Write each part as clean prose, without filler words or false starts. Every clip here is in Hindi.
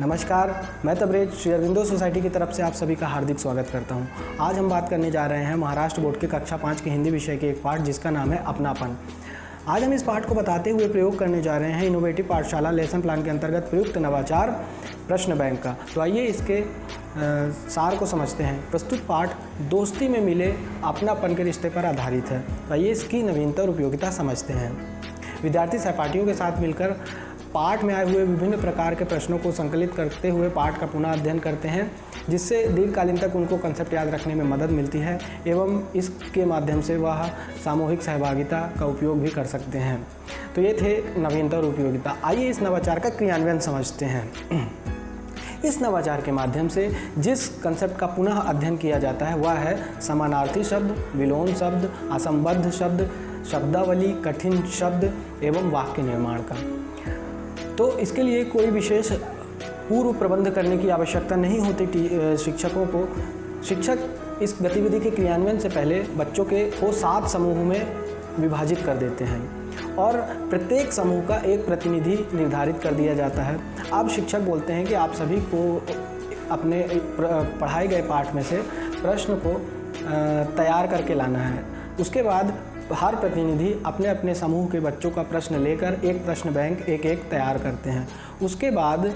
नमस्कार, मैं तबरेज श्री अरविंदो सोसाइटी की तरफ से आप सभी का हार्दिक स्वागत करता हूं। आज हम बात करने जा रहे हैं महाराष्ट्र बोर्ड के कक्षा 5 के हिंदी विषय के एक पाठ जिसका नाम है अपनापन। आज हम इस पाठ को बताते हुए प्रयोग करने जा रहे हैं इनोवेटिव पाठशाला लेसन प्लान के अंतर्गत प्रयुक्त नवाचार प्रश्न बैंक का। तो आइए इसके सार को समझते हैं। प्रस्तुत पाठ दोस्ती में मिले अपनापन के रिश्ते पर आधारित है। तो आइए इसकी नवीनता और उपयोगिता समझते हैं। विद्यार्थी सहपाठियों के साथ मिलकर पाठ में आए हुए विभिन्न प्रकार के प्रश्नों को संकलित करते हुए पाठ का पुनः अध्ययन करते हैं, जिससे दीर्घकालीन तक उनको कंसेप्ट याद रखने में मदद मिलती है एवं इसके माध्यम से वह सामूहिक सहभागिता का उपयोग भी कर सकते हैं। तो ये थे नवीनता और उपयोगिता। आइए इस नवाचार का क्रियान्वयन समझते हैं। इस नवाचार के माध्यम से जिस कंसेप्ट का पुनः अध्ययन किया जाता है वह है समानार्थी शब्द, विलोम शब्द, असंबद्ध शब्द, शब्दावली, कठिन शब्द एवं वाक्य निर्माण का। तो इसके लिए कोई विशेष पूर्व प्रबंध करने की आवश्यकता नहीं होती शिक्षकों को। शिक्षक इस गतिविधि के क्रियान्वयन से पहले बच्चों को 7 समूह में विभाजित कर देते हैं और प्रत्येक समूह का एक प्रतिनिधि निर्धारित कर दिया जाता है। अब शिक्षक बोलते हैं कि आप सभी को अपने पढ़ाए गए पाठ में से प्रश्न को तैयार करके लाना है। उसके बाद हर प्रतिनिधि अपने अपने समूह के बच्चों का प्रश्न लेकर एक प्रश्न बैंक एक एक तैयार करते हैं। उसके बाद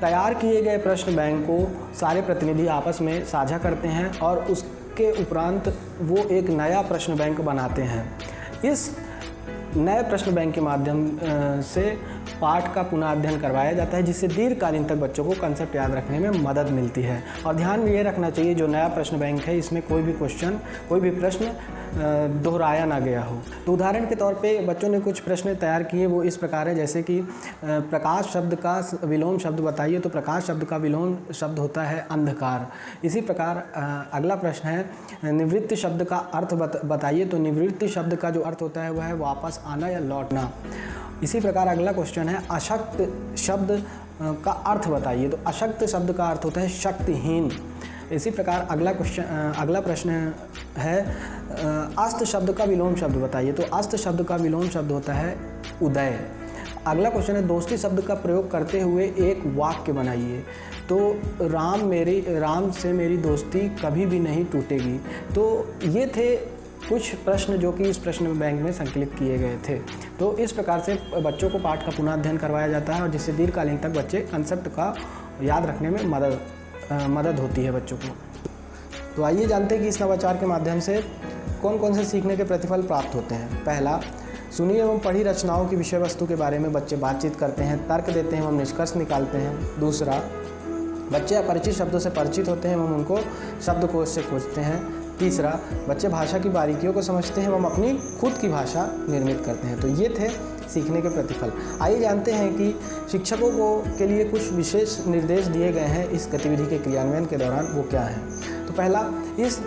तैयार किए गए प्रश्न बैंक को सारे प्रतिनिधि आपस में साझा करते हैं और उसके उपरांत वो एक नया प्रश्न बैंक बनाते हैं। इस नए प्रश्न बैंक के माध्यम से पाठ का पुनः अध्ययन करवाया जाता है, जिससे दीर्घकालीन तक बच्चों को कंसेप्ट याद रखने में मदद मिलती है। और ध्यान में ये रखना चाहिए जो नया प्रश्न बैंक है इसमें कोई भी प्रश्न दोहराया ना गया हो। तो उदाहरण के तौर पे बच्चों ने कुछ प्रश्न तैयार किए, वो इस प्रकार है जैसे कि प्रकाश शब्द का विलोम शब्द बताइए। तो प्रकाश शब्द का विलोम शब्द होता है अंधकार। इसी प्रकार अगला प्रश्न है निवृत्ति शब्द का अर्थ बताइए। तो निवृत्ति शब्द का जो अर्थ होता है वह है वापस आना या लौटना। इसी प्रकार अगला क्वेश्चन है अशक्त शब्द का अर्थ बताइए। तो अशक्त शब्द का अर्थ होता है शक्तिहीन। इसी प्रकार अगला प्रश्न है अस्त शब्द का विलोम शब्द बताइए। तो अस्त शब्द का विलोम शब्द होता है उदय। अगला क्वेश्चन है दोस्ती शब्द का प्रयोग करते हुए एक वाक्य बनाइए। तो राम से मेरी दोस्ती कभी भी नहीं टूटेगी। तो ये थे कुछ प्रश्न जो कि इस प्रश्न बैंक में संकलित किए गए थे। तो इस प्रकार से बच्चों को पाठ का पुनः अध्ययन करवाया जाता है और जिससे दीर्घकालीन तक बच्चे कंसेप्ट का याद रखने में मदद होती है बच्चों को। तो आइए जानते हैं कि इस नवाचार के माध्यम से कौन कौन से सीखने के प्रतिफल प्राप्त होते हैं। पहला, सुनी एवं पढ़ी रचनाओं की विषय वस्तु के बारे में बच्चे बातचीत करते हैं, तर्क देते हैं एवं निष्कर्ष निकालते हैं। दूसरा, बच्चे अपरिचित शब्दों से परिचित होते हैं एवं उनको शब्दकोश से खोजते हैं। तीसरा, बच्चे भाषा की बारीकियों को समझते हैं एवं अपनी खुद की भाषा निर्मित करते हैं। तो ये थे सीखने के प्रतिफल। आइए जानते हैं कि शिक्षकों के लिए कुछ विशेष निर्देश दिए गए हैं इस गतिविधि के क्रियान्वयन के दौरान, वो क्या है। तो पहला, इस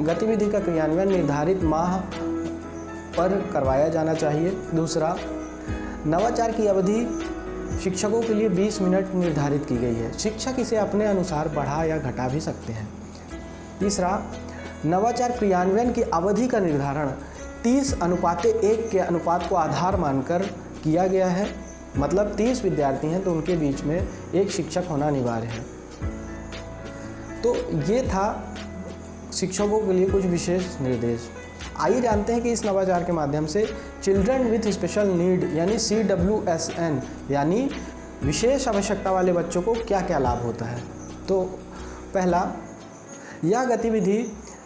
गतिविधि का क्रियान्वयन निर्धारित माह पर करवाया जाना चाहिए। दूसरा, नवाचार की अवधि शिक्षकों के लिए 20 मिनट निर्धारित की गई है। शिक्षक इसे अपने अनुसार बढ़ा या घटा भी सकते हैं। तीसरा, नवाचार क्रियान्वयन की अवधि का निर्धारण 30:1 के अनुपात को आधार मानकर किया गया है। मतलब 30 विद्यार्थी हैं तो उनके बीच में एक शिक्षक होना अनिवार्य है। तो ये था शिक्षकों के लिए कुछ विशेष निर्देश। आइए जानते हैं कि इस नवाचार के माध्यम से चिल्ड्रन विथ स्पेशल नीड यानी CWSN यानी विशेष आवश्यकता वाले बच्चों को क्या क्या लाभ होता है। तो पहला, यह गतिविधि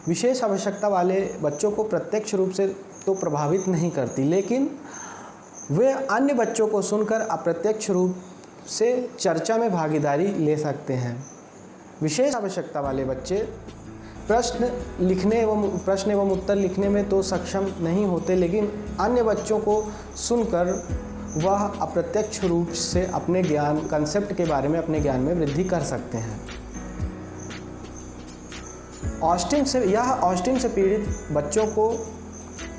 विशेष आवश्यकता वाले बच्चों को प्रत्यक्ष रूप से तो प्रभावित नहीं करती, लेकिन वे अन्य बच्चों को सुनकर अप्रत्यक्ष रूप से चर्चा में भागीदारी ले सकते हैं। विशेष आवश्यकता वाले बच्चे प्रश्न एवं उत्तर लिखने में तो सक्षम नहीं होते, लेकिन अन्य बच्चों को सुनकर वह अप्रत्यक्ष रूप से अपने ज्ञान कंसेप्ट के बारे में अपने ज्ञान में वृद्धि कर सकते हैं। ऑस्टिन से पीड़ित बच्चों को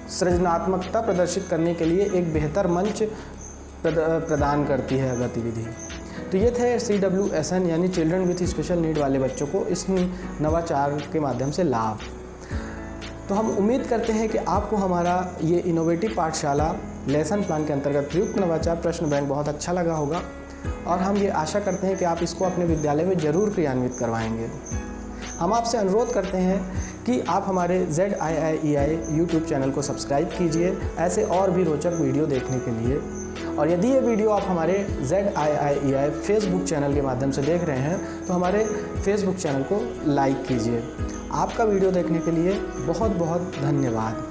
सृजनात्मकता प्रदर्शित करने के लिए एक बेहतर मंच प्रदान करती है गतिविधि। तो ये थे CWSN यानी चिल्ड्रन विथ स्पेशल नीड वाले बच्चों को इस नवाचार के माध्यम से लाभ। तो हम उम्मीद करते हैं कि आपको हमारा ये इनोवेटिव पाठशाला लेसन प्लान के अंतर्गत प्रयुक्त नवाचार प्रश्न बैंक बहुत अच्छा लगा होगा और हम ये आशा करते हैं कि आप इसको अपने विद्यालय में ज़रूर क्रियान्वित करवाएंगे। हम आपसे अनुरोध करते हैं कि आप हमारे ZIIEI यूट्यूब चैनल को सब्सक्राइब कीजिए ऐसे और भी रोचक वीडियो देखने के लिए। और यदि ये वीडियो आप हमारे ZIIEI फेसबुक चैनल के माध्यम से देख रहे हैं तो हमारे फेसबुक चैनल को लाइक कीजिए। आपका वीडियो देखने के लिए बहुत बहुत धन्यवाद।